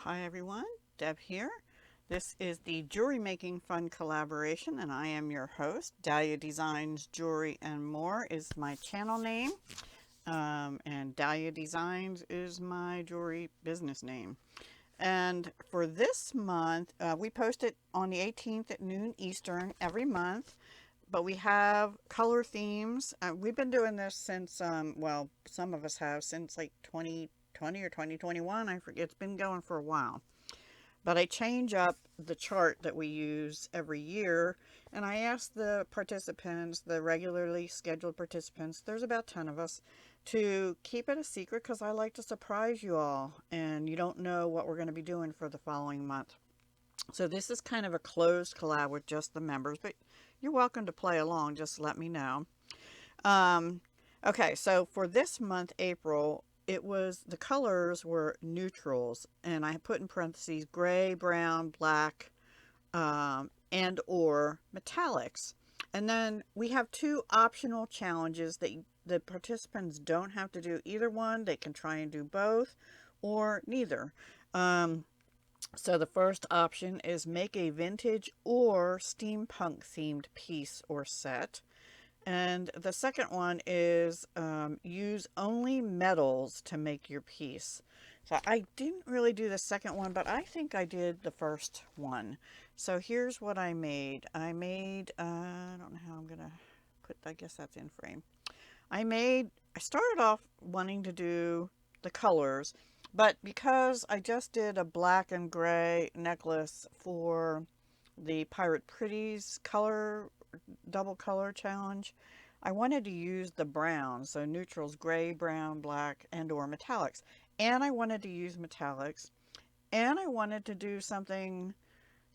Hi everyone, Deb here. This is the Jewelry Making Fun collaboration and I am your host. Dahlia Designs Jewelry and More is my channel name, and Dahlia Designs is my jewelry business name. And for this month, we post it on the 18th at noon Eastern every month, but we have color themes. We've been doing this since, well, some of us have since like 2020 or 2021. I forget, it's been going for a while. But I change up the chart that we use every year, and I ask the participants, the regularly scheduled participants, there's about 10 of us, to keep it a secret because I like to surprise you all, and you don't know what we're going to be doing for the following month. So this is kind of a closed collab with just the members, but you're welcome to play along, just let me know. Um, okay, so for this month, April, it was the colors were neutrals, and I put in parentheses gray, brown, black, and or metallics. And then we have two optional challenges that the participants don't have to do either one. They can try and do both or neither. Um, so the first option is make a vintage or steampunk themed piece or set. And the second one is use only metals to make your piece. So I didn't really do the second one, but I think I did the first one. So here's what I made. I don't know how I'm going to put, I guess that's in frame. I started off wanting to do the colors, but because I just did a black and gray necklace for the Pirate Pretties color double color challenge, I wanted to use the brown, so neutrals, gray, brown, black, and or metallics. And I wanted to use metallics, and I wanted to do something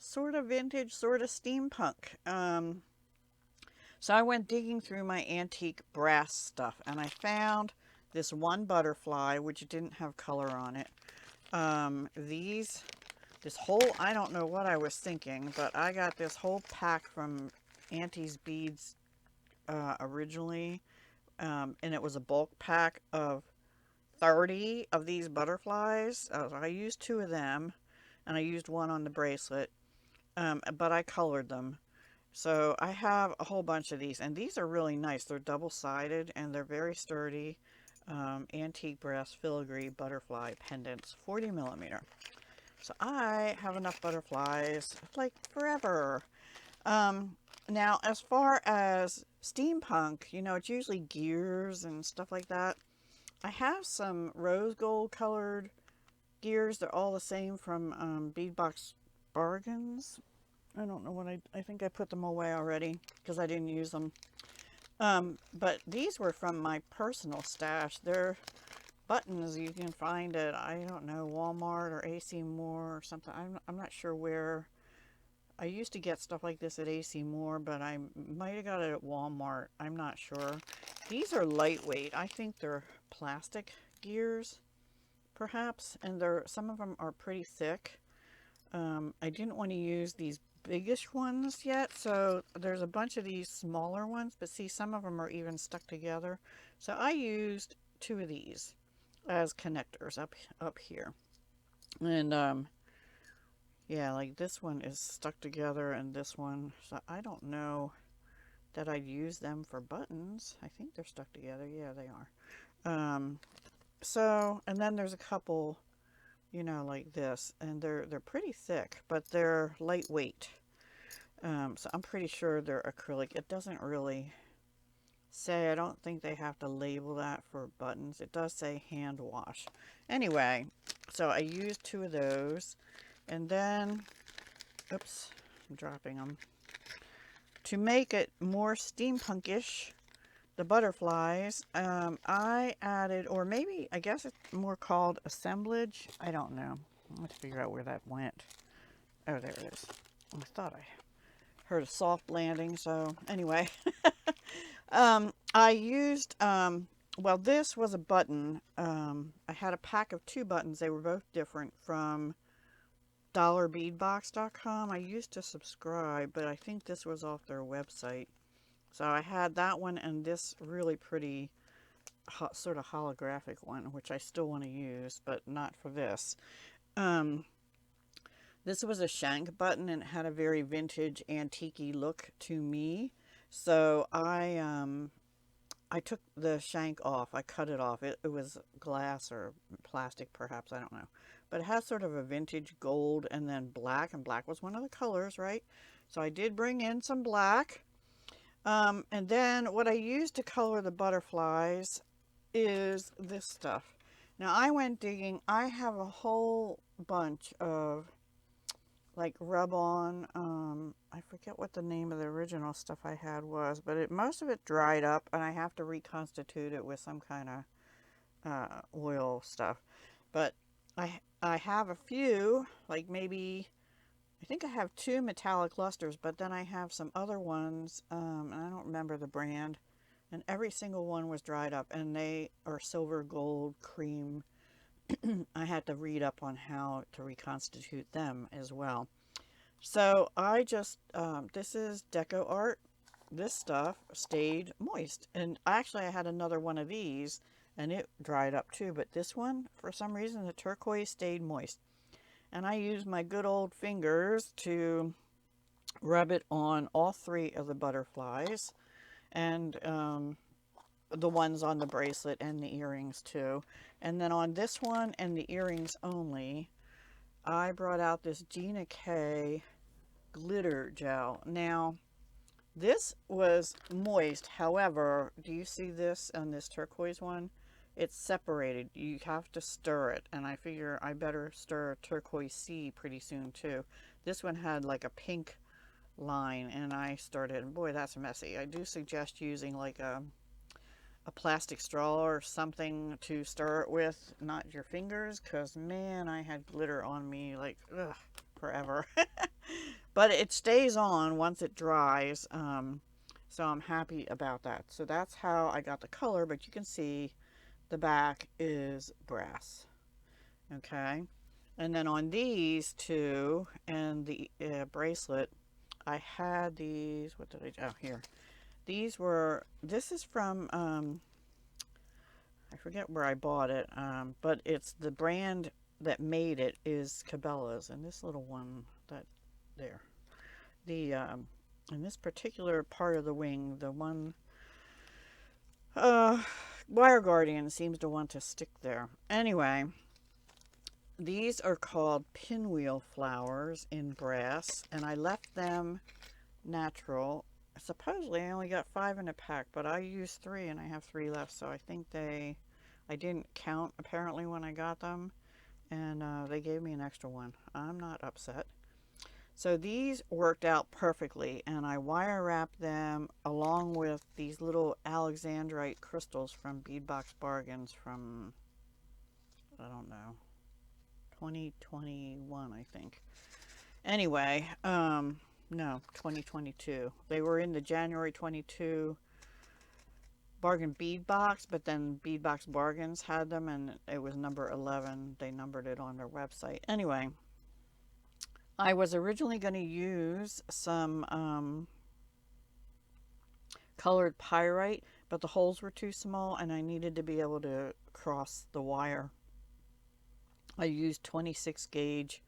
sort of vintage, sort of steampunk. So I went digging through my antique brass stuff, and I found this one butterfly, which didn't have color on it. This whole, I don't know what I was thinking, but I got this whole pack from Auntie's Beads originally, and it was a bulk pack of 30 of these butterflies. I used two of them, and I used one on the bracelet, but I colored them. So I have a whole bunch of these, and these are really nice. They're double-sided, and they're very sturdy. Antique brass filigree butterfly pendants, 40 millimeter. So I have enough butterflies, like forever. Um, Now, as far as steampunk, it's usually gears and stuff like that. I have some rose gold colored gears. They're all the same from Beadbox Bargains. I don't know I think I put them away already because I didn't use them. But these were from my personal stash. They're buttons you can find at, I don't know, Walmart or AC Moore or something. I'm not sure where. I used to get stuff like this at AC Moore, but I might have got it at Walmart. I'm not sure. These are lightweight. I think they're plastic gears, perhaps, and some of them are pretty thick. I didn't want to use these biggish ones yet, so there's a bunch of these smaller ones, but see, some of them are even stuck together. So I used two of these as connectors up here, and yeah, like this one is stuck together, and this one. So I don't know that I'd use them for buttons. I think they're stuck together. Yeah, they are. So, and then there's a couple, like this, and they're pretty thick, but they're lightweight. So I'm pretty sure they're acrylic. It doesn't really say. I don't think they have to label that for buttons. It does say hand wash. Anyway, so I used two of those, and then, oops, I'm dropping them. To make it more steampunkish, the butterflies, I added, or maybe, I guess it's more called assemblage. I don't know. Let's figure out where that went. Oh, there it is. I thought I heard a soft landing, so anyway. I used, well, this was a button. I had a pack of two buttons. They were both different from dollarbeadbox.com. I used to subscribe, but I think this was off their website. So I had that one and this really pretty sort of holographic one, which I still want to use, but not for this. This was a shank button and it had a very vintage antique-y look to me. So I took the shank off. I cut it off. It was glass or plastic perhaps, I don't know. But it has sort of a vintage gold and then black, and black was one of the colors, right? So I did bring in some black. And then what I used to color the butterflies is this stuff. Now I went digging. I have a whole bunch of like rub on. I forget what the name of the original stuff I had was, but most of it dried up, and I have to reconstitute it with some kind of oil stuff. But I have a few, like maybe I think I have 2 metallic lusters, but then I have some other ones, and I don't remember the brand. And every single one was dried up, and they are silver, gold, cream. I had to read up on how to reconstitute them as well. So I just, this is Deco Art. This stuff stayed moist. And actually I had another one of these, and it dried up too. But this one, for some reason, the turquoise stayed moist. And I used my good old fingers to rub it on all 3 of the butterflies. And the ones on the bracelet and the earrings too. And then on this one and the earrings only, I brought out this Gina K glitter gel. Now, this was moist. However, do you see this on this turquoise one? It's separated. You have to stir it. And I figure I better stir turquoise C pretty soon too. This one had like a pink line, and I stirred it. And boy, that's messy. I do suggest using like a plastic straw or something to stir it with, not your fingers, because man, I had glitter on me like forever. But it stays on once it dries, so I'm happy about that. So that's how I got the color, but you can see the back is brass. Okay, and then on these 2 and the bracelet, I had these, what did I do? Oh, here. These were, this is from, I forget where I bought it, but it's the brand that made it is Cabela's, and this little one, that, there. The, in this particular part of the wing, the one, Wire Guardian seems to want to stick there. Anyway, these are called Pinwheel Flowers in brass, and I left them natural. Supposedly I only got 5 in a pack, but I used 3 and I have 3 left, so I think I didn't count apparently when I got them, and they gave me an extra one. I'm not upset. So these worked out perfectly, and I wire wrapped them along with these little Alexandrite crystals from Beadbox Bargains from, I don't know, 2021 I think. Anyway, no, 2022. They were in the January 22 bargain bead box, but then Beadbox Bargains had them, and it was number 11. They numbered it on their website. Anyway, I was originally going to use some colored pyrite, but the holes were too small and I needed to be able to cross the wire. I used 26 gauge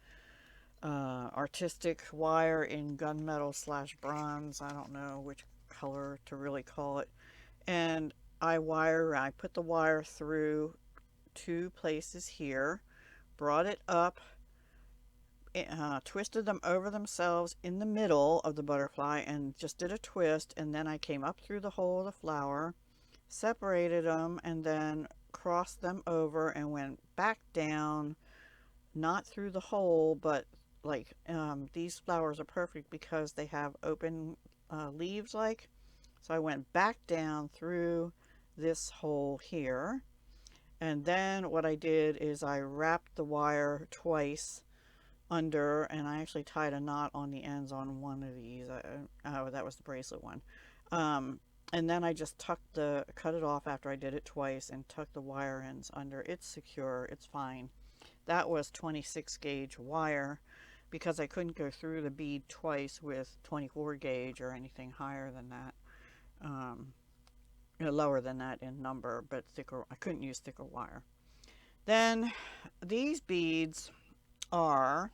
artistic wire in gunmetal / bronze. I don't know which color to really call it. And I put the wire through 2 places here, brought it up, twisted them over themselves in the middle of the butterfly and just did a twist, and then I came up through the hole of the flower, separated them, and then crossed them over and went back down, not through the hole, but like these flowers are perfect because they have open leaves like, so I went back down through this hole here, and then what I did is I wrapped the wire twice under, and I actually tied a knot on the ends on one of these. That was the bracelet one. And then I just cut it off after I did it twice and tucked the wire ends under. It's secure, it's fine. That was 26 gauge wire because I couldn't go through the bead twice with 24 gauge or anything higher than that. Lower than that in number, but thicker. I couldn't use thicker wire. Then these beads are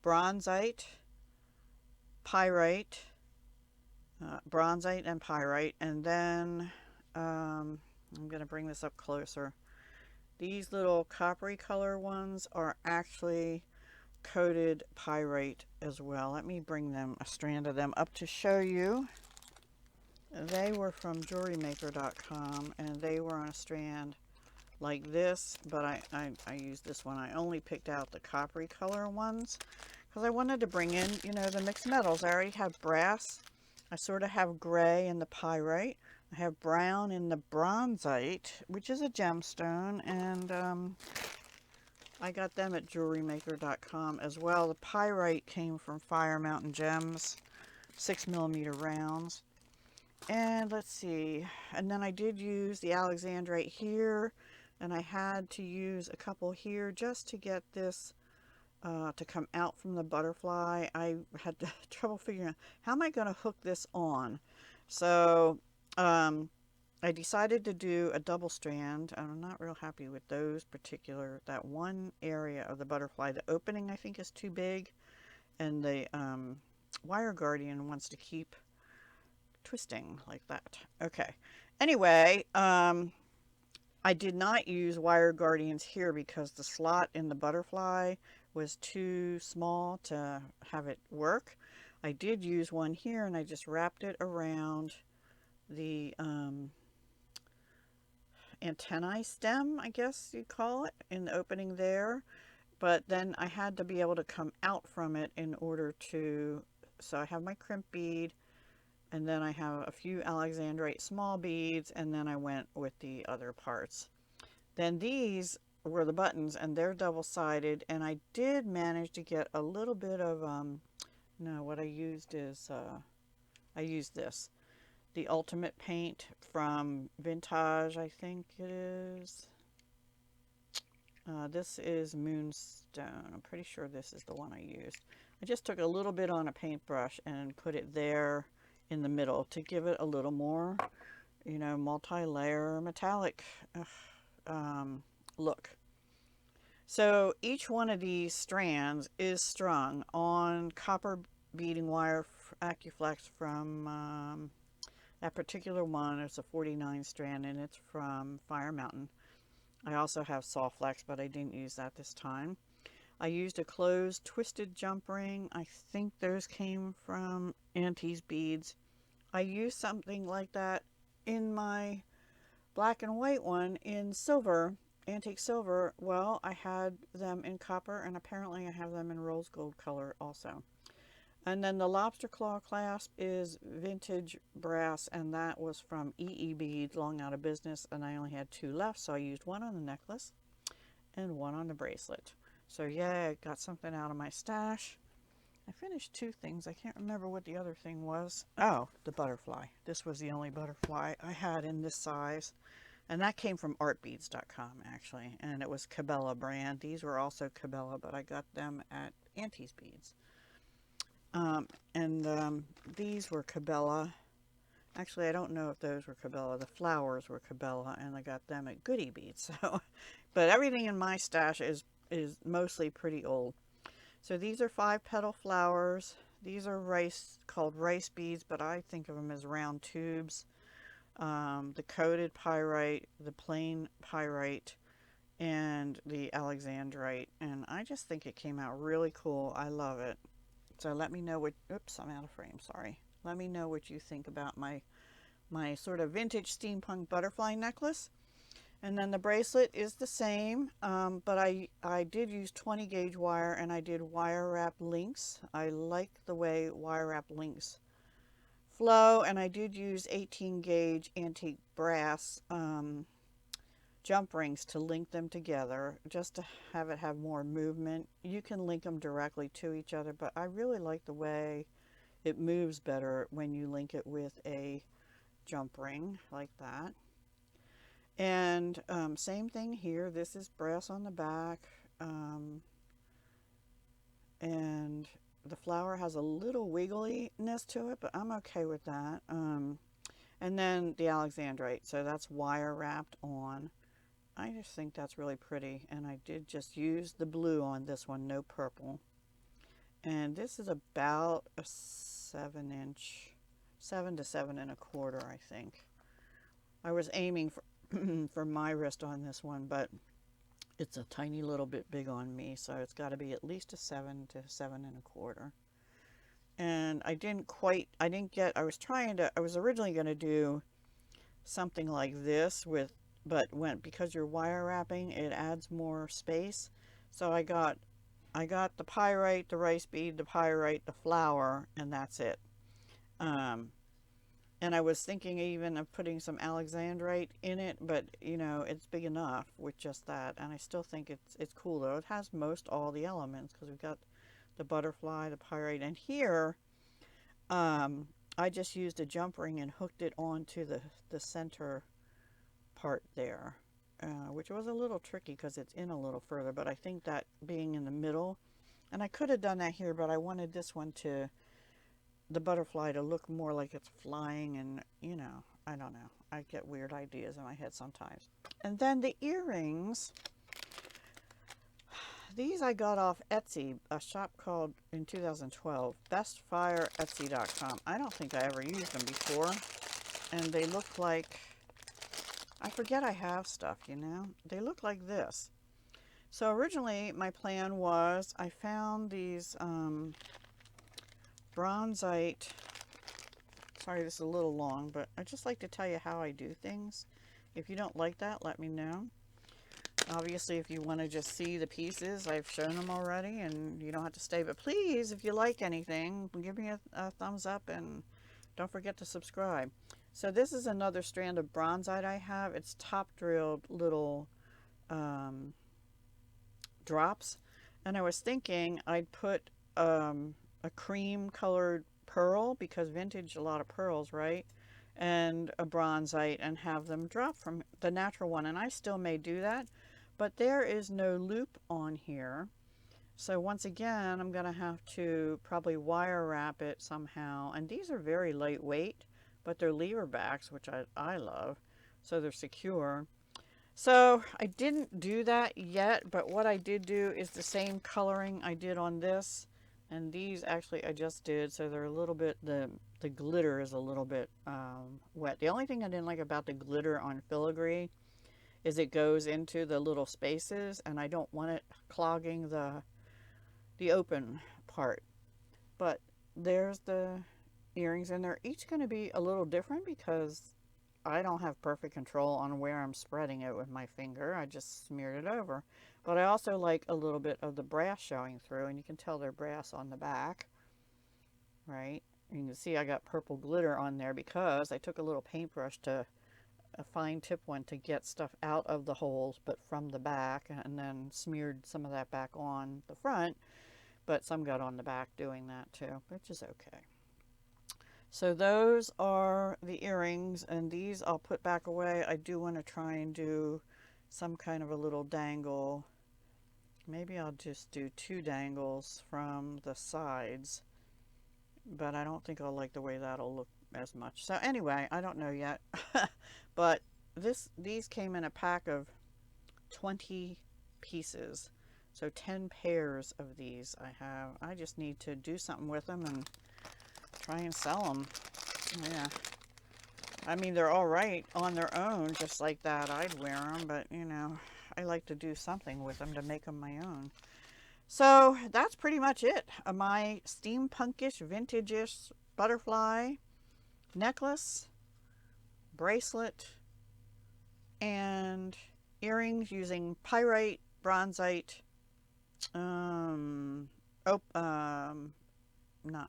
bronzite, pyrite, bronzite and pyrite, and then I'm going to bring this up closer. These little coppery color ones are actually coated pyrite as well. Let me bring them, a strand of them up to show you. They were from jewelrymaker.com, and they were on a strand like this, but I used this one. I only picked out the coppery color ones because I wanted to bring in, you know, the mixed metals. I already have brass. I sort of have gray in the pyrite. I have brown in the bronzite, which is a gemstone, and I got them at jewelrymaker.com as well. The pyrite came from Fire Mountain Gems, 6mm rounds. And let's see, and then I did use the alexandrite here, and I had to use a couple here just to get this to come out from the butterfly. I had trouble figuring out how am I going to hook this on. So I decided to do a double strand. I'm not real happy with those particular, that one area of the butterfly. The opening I think is too big, and the wire guardian wants to keep twisting like that. Okay. Anyway, I did not use wire guardians here because the slot in the butterfly was too small to have it work. I did use one here, and I just wrapped it around the antennae stem, I guess you'd call it, in the opening there. But then I had to be able to come out from it in order to, so I have my crimp bead, and then I have a few alexandrite small beads, and then I went with the other parts. Then these were the buttons, and they're double-sided, and I did manage to get a little bit of, no, what I used is, I used this. The Ultimate Paint from Vintage, I think it is. This is Moonstone. I'm pretty sure this is the one I used. I just took a little bit on a paintbrush and put it there in the middle to give it a little more, you know, multi-layer metallic look. So each one of these strands is strung on copper beading wire Acuflex from that particular one. It's a 49 strand, and it's from Fire Mountain. I also have Sawflex, but I didn't use that this time. I used a closed twisted jump ring. I think those came from Auntie's Beads. I used something like that in my black and white one in silver, antique silver. Well, I had them in copper, and apparently I have them in rose gold color also. And then the lobster claw clasp is vintage brass, and that was from EE Beads, long out of business, and I only had 2 left, so I used one on the necklace and one on the bracelet. So yeah, I got something out of my stash. I finished 2 things. I can't remember what the other thing was. Oh, the butterfly. This was the only butterfly I had in this size. And that came from artbeads.com actually. And it was Cabela brand. These were also Cabela, but I got them at Auntie's Beads. These were Cabela. Actually, I don't know if those were Cabela. The flowers were Cabela, and I got them at Goody Beads. So, but everything in my stash is mostly pretty old. So these are 5-petal flowers. These are called rice beads, but I think of them as round tubes. The coated pyrite, the plain pyrite, and the alexandrite. And I just think it came out really cool. I love it. So let me know what, oops, I'm out of frame, sorry. Let me know what you think about my sort of vintage steampunk butterfly necklace. And then the bracelet is the same, but I did use 20 gauge wire, and I did wire wrap links. I like the way wire wrap links flow, and I did use 18 gauge antique brass jump rings to link them together, just to have it have more movement. You can link them directly to each other, but I really like the way it moves better when you link it with a jump ring like that. And same thing here. This is brass on the back, and the flower has a little wiggliness to it, but I'm okay with that. And then the alexandrite, so that's wire wrapped on. I just think that's really pretty, and I did just use the blue on this one, no purple. And this is about a 7 inch, 7 to 7 1/4, I think. I was aiming for for my wrist on this one, but it's a tiny little bit big on me, so it's got to be at least a 7 to 7 1/4. And I was originally going to do something like this but because you're wire wrapping, it adds more space. So I got the pyrite, the rice bead, the pyrite, the flower, and that's it. And I was thinking even of putting some alexandrite in it, but you know, it's big enough with just that. And I still think it's cool though. It has most all the elements because we've got the butterfly, the pyrite, and here I just used a jump ring and hooked it onto the center part there, which was a little tricky because it's in a little further, but I think that being in the middle, and I could have done that here, but I wanted this one the butterfly to look more like it's flying, and you know, I don't know. I get weird ideas in my head sometimes. And then the earrings, these I got off Etsy, a shop called, in 2012, bestfireetsy.com. I don't think I ever used them before, and they look like, I forget I have stuff, you know? They look like this. So originally my plan was, I found these bronzite, sorry this is a little long, but I just like to tell you how I do things. If you don't like that, let me know. Obviously, if you want to just see the pieces, I've shown them already, and you don't have to stay. But please, if you like anything, give me a thumbs up, and don't forget to subscribe. So this is another strand of bronzite I have. It's top drilled little drops, and I was thinking I'd put a cream colored pearl, because vintage, a lot of pearls, right? And a bronzite, and have them drop from the natural one. And I still may do that, but there is no loop on here. So once again, I'm going to have to probably wire wrap it somehow. And these are very lightweight, but they're lever backs, which I love. So they're secure. So I didn't do that yet, but what I did do is the same coloring I did on this. And these actually I just did, so they're a little bit, the glitter is a little bit wet. The only thing I didn't like about the glitter on filigree is it goes into the little spaces, and I don't want it clogging the open part. But there's the earrings, and they're each going to be a little different because I don't have perfect control on where I'm spreading it with my finger. I just smeared it over. But I also like a little bit of the brass showing through, and you can tell they're brass on the back, right? You can see I got purple glitter on there because I took a little paintbrush, a fine tip one, to get stuff out of the holes, but from the back, and then smeared some of that back on the front, but some got on the back doing that too, which is okay. So those are the earrings, and these I'll put back away. I do want to try and do some kind of a little dangle. Maybe I'll just do 2 dangles from the sides, but I don't think I'll like the way that'll look as much. So anyway, I don't know yet. But these came in a pack of 20 pieces. So 10 pairs of these I have. I just need to do something with them and try and sell them. Yeah. I mean, they're all right on their own, just like that. I'd wear them, but you know, I like to do something with them to make them my own. So that's pretty much it. My steampunkish, vintage-ish butterfly necklace, bracelet, and earrings using pyrite, bronzite, I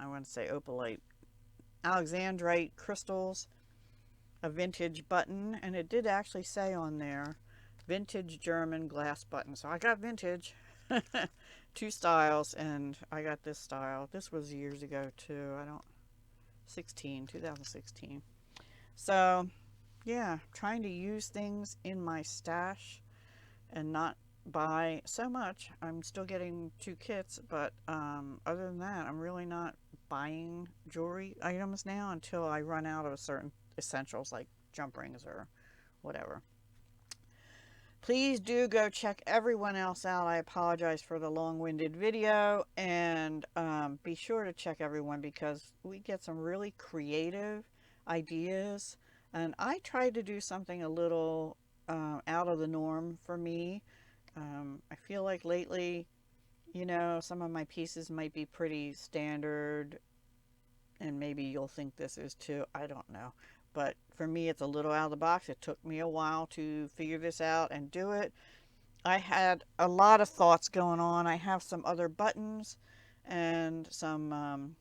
want to say opalite, alexandrite crystals, a vintage button, and it did actually say on there, vintage German glass button. So I got vintage, 2 styles, and I got this style. This was years ago too. 2016. So yeah, trying to use things in my stash and not buy so much. I'm still getting 2 kits, but other than that, I'm really not buying jewelry items now until I run out of certain essentials like jump rings or whatever. Please do go check everyone else out. I apologize for the long-winded video, and be sure to check everyone because we get some really creative ideas. And I tried to do something a little out of the norm for me. I feel like lately, some of my pieces might be pretty standard, and maybe you'll think this is too. I don't know. But for me, it's a little out of the box. It took me a while to figure this out and do it. I had a lot of thoughts going on. I have some other buttons and some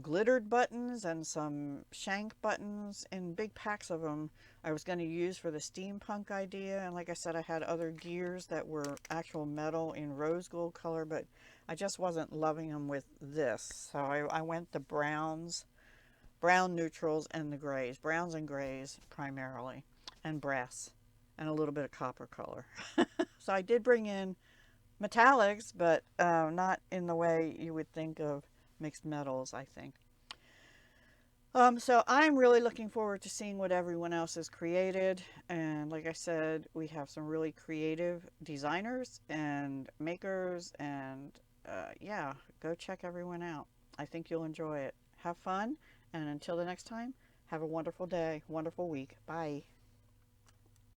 glittered buttons and some shank buttons in big packs of them I was going to use for the steampunk idea. And like I said, I had other gears that were actual metal in rose gold color, but I just wasn't loving them with this. So I went the browns, brown neutrals, and the grays. Browns and grays primarily, and brass, and a little bit of copper color. So I did bring in metallics, but not in the way you would think of mixed metals, I think. So I'm really looking forward to seeing what everyone else has created. And like I said, we have some really creative designers and makers. And yeah, go check everyone out. I think you'll enjoy it. Have fun. And until the next time, have a wonderful day, wonderful week. Bye.